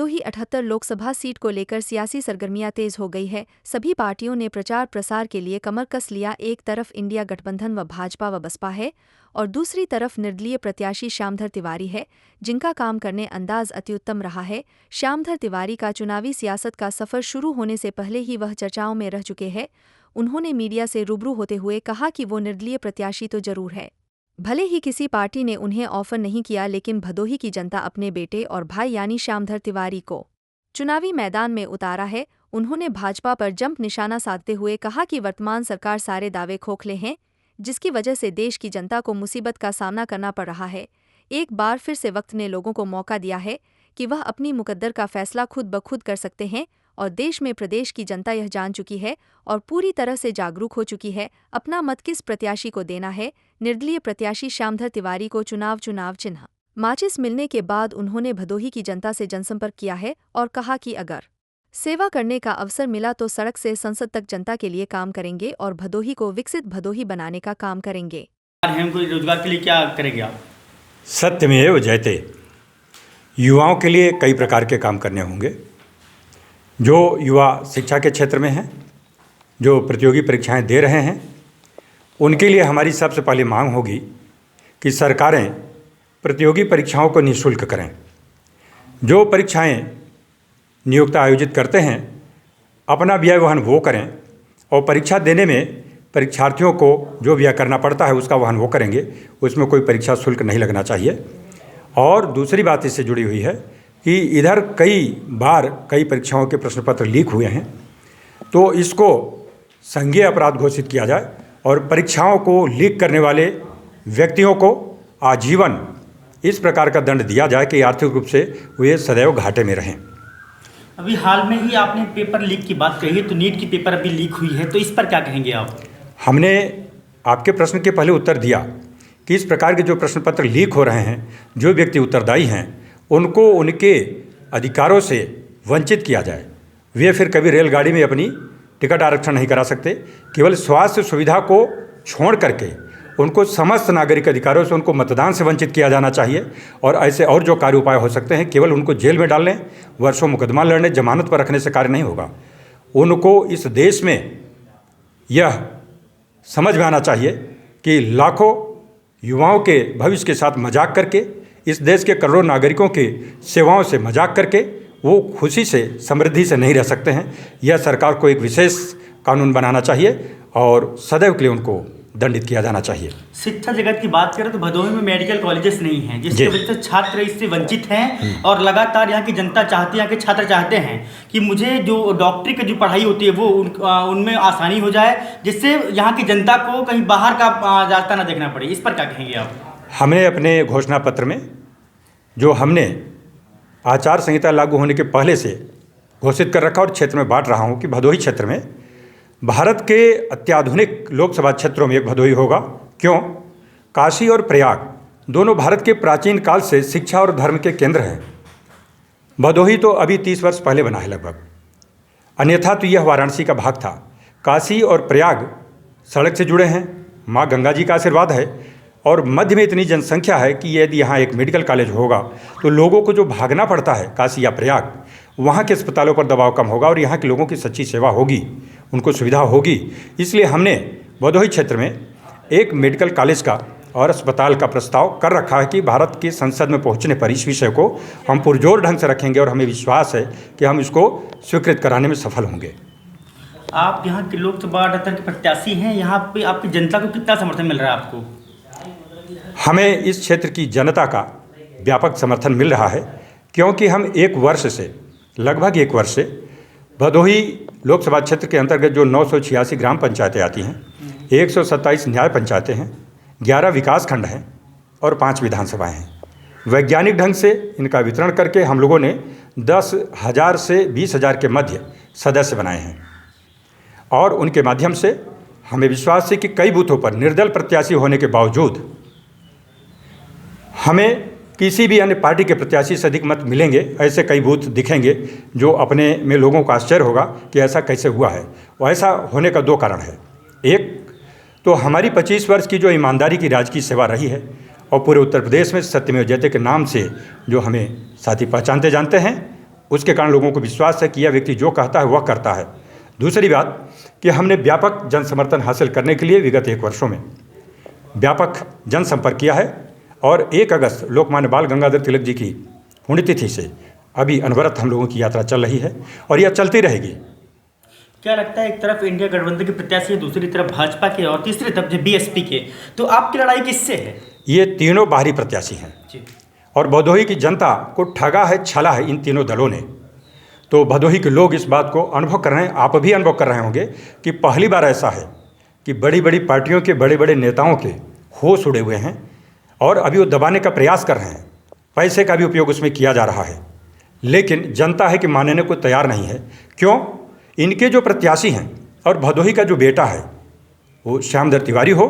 Bhadohi 78 Lok Sabha seat को लेकर सियासी सरगर्मियां तेज हो गई है। सभी पार्टियों ने प्रचार प्रसार के लिए कमर कस लिया। एक तरफ इंडिया गठबंधन व भाजपा व बसपा है और दूसरी तरफ निर्दलीय प्रत्याशी श्यामधर तिवारी है, जिनका काम करने अंदाज अत्युत्तम रहा है। श्यामधर तिवारी का चुनावी सियासत का सफर शुरू होने से पहले ही वह चर्चाओं में रह चुके हैं। उन्होंने मीडिया से रूबरू होते हुए कहा कि वो निर्दलीय प्रत्याशी तो जरूर है, भले ही किसी पार्टी ने उन्हें ऑफर नहीं किया, लेकिन भदोही की जनता अपने बेटे और भाई यानी श्यामधर तिवारी को चुनावी मैदान में उतारा है। उन्होंने भाजपा पर जंप निशाना साधते हुए कहा कि वर्तमान सरकार सारे दावे खोखले हैं, जिसकी वजह से देश की जनता को मुसीबत का सामना करना पड़ रहा है। एक बार फिर से वक्त ने लोगों को मौका दिया है कि वह अपनी मुकद्दर का फैसला खुद ब खुद कर सकते हैं और देश में प्रदेश की जनता यह जान चुकी है और पूरी तरह से जागरूक हो चुकी है अपना मत किस प्रत्याशी को देना है। निर्दलीय प्रत्याशी श्यामधर तिवारी को चुनाव चिन्ह माचिस मिलने के बाद उन्होंने भदोही की जनता से जनसंपर्क किया है और कहा कि अगर सेवा करने का अवसर मिला तो सड़क से संसद तक जनता के लिए काम करेंगे और भदोही को विकसित भदोही बनाने का काम करेंगे। कोई रोजगार के लिए क्या करेंगे आप? सत्यमेव जयते। युवाओं के लिए कई प्रकार के काम करने होंगे। जो युवा शिक्षा के क्षेत्र में हैं, जो प्रतियोगी परीक्षाएं दे रहे हैं, उनके लिए हमारी सबसे पहली मांग होगी कि सरकारें प्रतियोगी परीक्षाओं को निःशुल्क करें। जो परीक्षाएं नियोक्ता आयोजित करते हैं, अपना व्यय वहन वो करें और परीक्षा देने में परीक्षार्थियों को जो व्यय करना पड़ता है उसका वहन वो करेंगे। उसमें कोई परीक्षा शुल्क नहीं लगना चाहिए। और दूसरी बात इससे जुड़ी हुई है कि इधर कई बार कई परीक्षाओं के प्रश्न पत्र लीक हुए हैं, तो इसको संज्ञेय अपराध घोषित किया जाए और परीक्षाओं को लीक करने वाले व्यक्तियों को आजीवन इस प्रकार का दंड दिया जाए कि आर्थिक रूप से वे सदैव घाटे में रहें। अभी हाल में ही आपने पेपर लीक की बात कही है, तो नीट की पेपर अभी लीक हुई है, तो इस पर क्या कहेंगे आप? हमने आपके प्रश्न के पहले उत्तर दिया कि इस प्रकार के जो प्रश्न पत्र लीक हो रहे हैं, जो व्यक्ति उत्तरदायी हैं उनको उनके अधिकारों से वंचित किया जाए। वे फिर कभी रेलगाड़ी में अपनी टिकट आरक्षण नहीं करा सकते। केवल स्वास्थ्य सुविधा को छोड़ करके उनको समस्त नागरिक अधिकारों से, उनको मतदान से वंचित किया जाना चाहिए। और ऐसे और जो कार्य उपाय हो सकते हैं, केवल उनको जेल में डालने, वर्षों मुकदमा लड़ने, जमानत पर रखने से कार्य नहीं होगा। उनको इस देश में यह समझ में आना चाहिए कि लाखों युवाओं के भविष्य के साथ मजाक करके, इस देश के करोड़ों नागरिकों की सेवाओं से मजाक करके वो खुशी से, समृद्धि से नहीं रह सकते हैं। यह सरकार को एक विशेष कानून बनाना चाहिए और सदैव के लिए उनको दंडित किया जाना चाहिए। शिक्षा जगत की बात करें तो भदोही में मेडिकल कॉलेजेस नहीं हैं, जिसकी वजह से छात्र इससे वंचित हैं और लगातार यहाँ की जनता चाहती है, यहाँ के छात्र चाहते हैं कि मुझे जो डॉक्टरी की जो पढ़ाई होती है वो उनमें आसानी हो जाए, जिससे यहाँ की जनता को कहीं बाहर का रास्ता ना देखना पड़े। इस पर क्या कहेंगे आप? हमने अपने घोषणा पत्र में जो हमने आचार संहिता लागू होने के पहले से घोषित कर रखा और क्षेत्र में बांट रहा हूँ कि भदोही क्षेत्र में भारत के अत्याधुनिक लोकसभा क्षेत्रों में एक भदोही होगा। क्यों? काशी और प्रयाग दोनों भारत के प्राचीन काल से शिक्षा और धर्म के केंद्र हैं। भदोही तो अभी 30 वर्ष पहले बना है लगभग, अन्यथा तो यह वाराणसी का भाग था। काशी और प्रयाग सड़क से जुड़े हैं, माँ गंगा जी का आशीर्वाद है और मध्य में इतनी जनसंख्या है कि यदि यहाँ एक मेडिकल कॉलेज होगा तो लोगों को जो भागना पड़ता है काशी या प्रयाग, वहाँ के अस्पतालों पर दबाव कम होगा और यहाँ के लोगों की सच्ची सेवा होगी, उनको सुविधा होगी। इसलिए हमने भदोही क्षेत्र में एक मेडिकल कॉलेज का और अस्पताल का प्रस्ताव कर रखा है कि भारत की संसद में पहुँचने पर इस विषय को हम पुरजोर ढंग से रखेंगे और हमें विश्वास है कि हम इसको स्वीकृत कराने में सफल होंगे। आप यहाँ के लोकसभा 78 के प्रत्याशी हैं, यहाँ पे आपकी जनता को कितना समर्थन मिल रहा है आपको? हमें इस क्षेत्र की जनता का व्यापक समर्थन मिल रहा है, क्योंकि हम लगभग एक वर्ष से भदोही लोकसभा क्षेत्र के अंतर्गत जो 986 ग्राम पंचायतें आती हैं, 127 न्याय पंचायतें हैं, 11 विकास खंड हैं और 5 विधानसभाएं हैं। वैज्ञानिक ढंग से इनका वितरण करके हम लोगों ने 10,000 से 20,000 के मध्य सदस्य बनाए हैं और उनके माध्यम से हमें विश्वास है कि कई बूथों पर निर्दल प्रत्याशी होने के बावजूद हमें किसी भी अन्य पार्टी के प्रत्याशी से अधिक मत मिलेंगे। ऐसे कई बूथ दिखेंगे जो अपने में लोगों को आश्चर्य होगा कि ऐसा कैसे हुआ है। और ऐसा होने का 2 कारण है। एक तो हमारी 25 वर्ष की जो ईमानदारी की राजकीय सेवा रही है और पूरे उत्तर प्रदेश में सत्यमेव जयते के नाम से जो हमें साथी पहचानते जानते हैं, उसके कारण लोगों को विश्वास है कि यह व्यक्ति जो कहता है वह करता है। दूसरी बात कि हमने व्यापक जन समर्थन हासिल करने के लिए विगत 1 वर्षों में व्यापक जनसंपर्क किया है और 1 अगस्त लोकमान्य बाल गंगाधर तिलक जी की पुण्यतिथि से अभी अनवरत हम लोगों की यात्रा चल रही है और यह चलती रहेगी। क्या लगता है, एक तरफ इंडिया गठबंधन के प्रत्याशी है, दूसरी तरफ भाजपा के और तीसरी तरफ जो बीएसपी के, तो आपकी लड़ाई किससे है? ये तीनों बाहरी प्रत्याशी हैं जी। और भदोही की जनता को ठगा है, छला है इन तीनों दलों ने। तो भदोही के लोग इस बात को अनुभव कर रहे हैं, आप भी अनुभव कर रहे होंगे कि पहली बार ऐसा है कि बड़ी बड़ी पार्टियों के बड़े बड़े नेताओं के होश उड़े हुए हैं और अभी वो दबाने का प्रयास कर रहे हैं। पैसे का भी उपयोग उसमें किया जा रहा है, लेकिन जनता है कि मानने को तैयार नहीं है। क्यों? इनके जो प्रत्याशी हैं और भदोही का जो बेटा है, वो श्यामधर तिवारी हो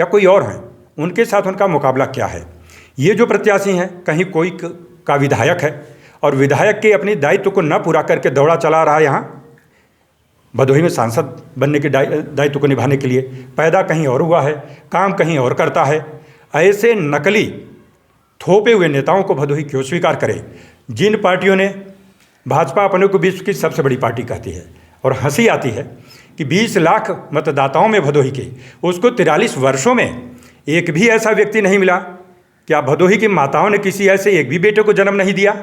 या कोई और हैं, उनके साथ उनका मुकाबला क्या है? ये जो प्रत्याशी हैं, कहीं कोई का विधायक है और विधायक के अपनी दायित्व को न पूरा करके दौड़ा चला रहा है यहाँ भदोही में सांसद बनने के दायित्व को निभाने के लिए, पैदा कहीं और हुआ है, काम कहीं और करता है। ऐसे नकली थोपे हुए नेताओं को भदोही क्यों स्वीकार करे? जिन पार्टियों ने भाजपा अपने को विश्व की सबसे बड़ी पार्टी कहती है और हंसी आती है कि 20 लाख मतदाताओं में भदोही के, उसको 43 वर्षों में एक भी ऐसा व्यक्ति नहीं मिला। क्या भदोही की माताओं ने किसी ऐसे एक भी बेटे को जन्म नहीं दिया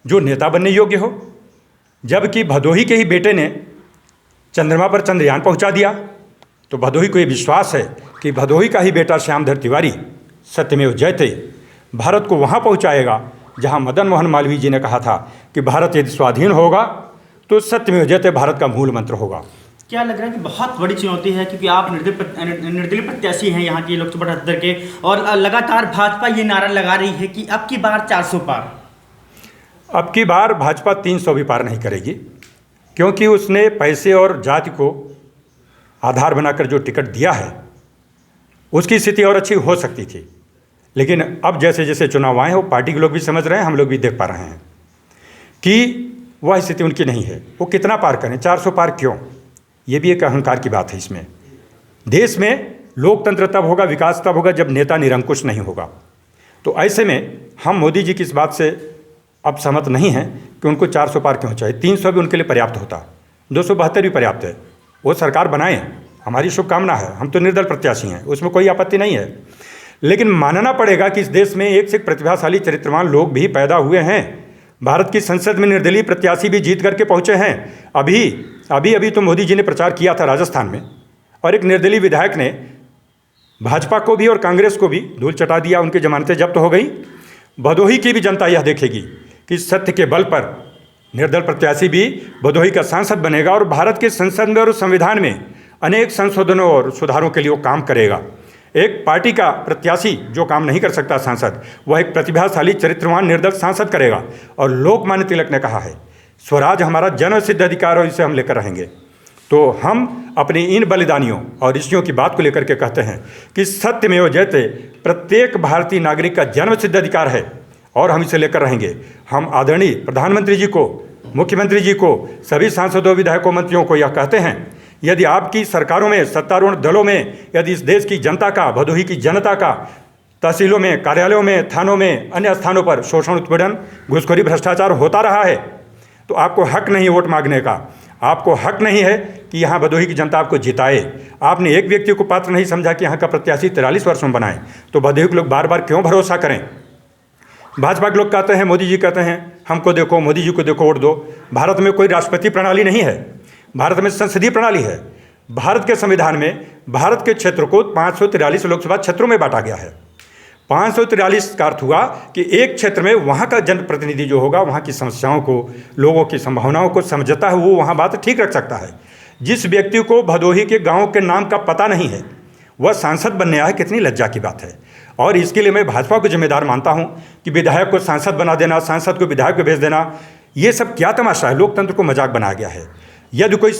जो नेता बनने योग्य हो? जबकि भदोही के ही बेटे ने चंद्रमा पर चंद्रयान पहुंचा दिया। तो भदोही को ये विश्वास है कि भदोही का ही बेटा श्यामधर तिवारी सत्यमेव जयते भारत को वहाँ पहुँचाएगा जहाँ मदन मोहन मालवीय जी ने कहा था कि भारत यदि स्वाधीन होगा तो सत्यमेव जयते भारत का मूल मंत्र होगा। क्या लग रहा है कि बहुत बड़ी चुनौती है, क्योंकि आप निर्दलीय प्रत्याशी हैं यहाँ के लोकसभा 78 के, और लगातार भाजपा ये नारा लगा रही है कि अब की बार 400 पार। अब की बार भाजपा 300 भी पार नहीं करेगी, क्योंकि उसने पैसे और जाति को आधार बनाकर जो टिकट दिया है उसकी स्थिति और अच्छी हो सकती थी। लेकिन अब जैसे जैसे चुनाव आए हैं, वो पार्टी के लोग भी समझ रहे हैं, हम लोग भी देख पा रहे हैं कि वह स्थिति उनकी नहीं है। वो कितना पार करें, 400 पार क्यों? ये भी एक अहंकार की बात है। इसमें देश में लोकतंत्र तब होगा, विकास तब होगा जब नेता निरंकुश नहीं होगा। तो ऐसे में हम मोदी जी की इस बात से अब सहमत नहीं हैं कि उनको 400 पार क्यों चाहिए। 300 भी उनके लिए पर्याप्त होता, 272 भी पर्याप्त है। वो सरकार बनाएं, हमारी शुभकामना है, हम तो निर्दल प्रत्याशी हैं, उसमें कोई आपत्ति नहीं है। लेकिन मानना पड़ेगा कि इस देश में एक से एक प्रतिभाशाली चरित्रवान लोग भी पैदा हुए हैं। भारत की संसद में निर्दलीय प्रत्याशी भी जीत करके पहुंचे हैं। अभी तो मोदी जी ने प्रचार किया था राजस्थान में, और एक निर्दलीय विधायक ने भाजपा को भी और कांग्रेस को भी धूल चटा दिया, उनकी जमानतें जब्त हो गई। भदोही की भी जनता यह देखेगी कि सत्य के बल पर निर्दल प्रत्याशी भी भदोही का सांसद बनेगा और भारत के संसद में और संविधान में अनेक संशोधनों और सुधारों के लिए वो काम करेगा। एक पार्टी का प्रत्याशी जो काम नहीं कर सकता सांसद, वह एक प्रतिभाशाली चरित्रवान निर्दल सांसद करेगा। और लोकमान्य तिलक ने कहा है, स्वराज हमारा जन्म सिद्ध अधिकार और इसे हम लेकर रहेंगे। तो हम अपने इन बलिदानियों और ऋषियों की बात को लेकर के कहते हैं कि सत्यमेव जयते प्रत्येक भारतीय नागरिक का जन्म सिद्ध अधिकार है और हम इसे लेकर रहेंगे। हम आदरणीय प्रधानमंत्री जी को, मुख्यमंत्री जी को, सभी सांसदों, विधायकों, मंत्रियों को यह कहते हैं, यदि आपकी सरकारों में, सत्तारूढ़ दलों में, यदि इस देश की जनता का, भदोही की जनता का तहसीलों में, कार्यालयों में, थानों में, अन्य स्थानों पर शोषण, उत्पीड़न, घूसखोरी, भ्रष्टाचार होता रहा है, तो आपको हक नहीं वोट मांगने का। आपको हक नहीं है कि यहाँ भदोही की जनता आपको जिताए। आपने एक व्यक्ति को पात्र नहीं समझा कि यहाँ का प्रत्याशी 43 वर्षों में बनाए, तो भदोही के लोग बार बार क्यों भरोसा करें? भाजपा के लोग कहते हैं, मोदी जी कहते हैं हमको देखो, मोदी जी को देखो, वोट दो। भारत में कोई राष्ट्रपति प्रणाली नहीं है, भारत में संसदीय प्रणाली है। भारत के संविधान में भारत के क्षेत्र को 543 लोकसभा क्षेत्रों में बांटा गया है। 543 का अर्थ हुआ कि एक क्षेत्र में वहाँ का जनप्रतिनिधि जो होगा, वहाँ की समस्याओं को, लोगों की संभावनाओं को समझता है, वो वहाँ बात ठीक रख सकता है। जिस व्यक्ति को भदोही के गाँव के नाम का पता नहीं है, वह सांसद बनने आया, कितनी लज्जा की बात है। और इसके लिए मैं भाजपा को जिम्मेदार मानता हूं कि विधायक को सांसद बना देना, सांसद को विधायक को भेज देना, ये सब क्या तमाशा है? लोकतंत्र को मजाक बनाया गया है। यदि कोई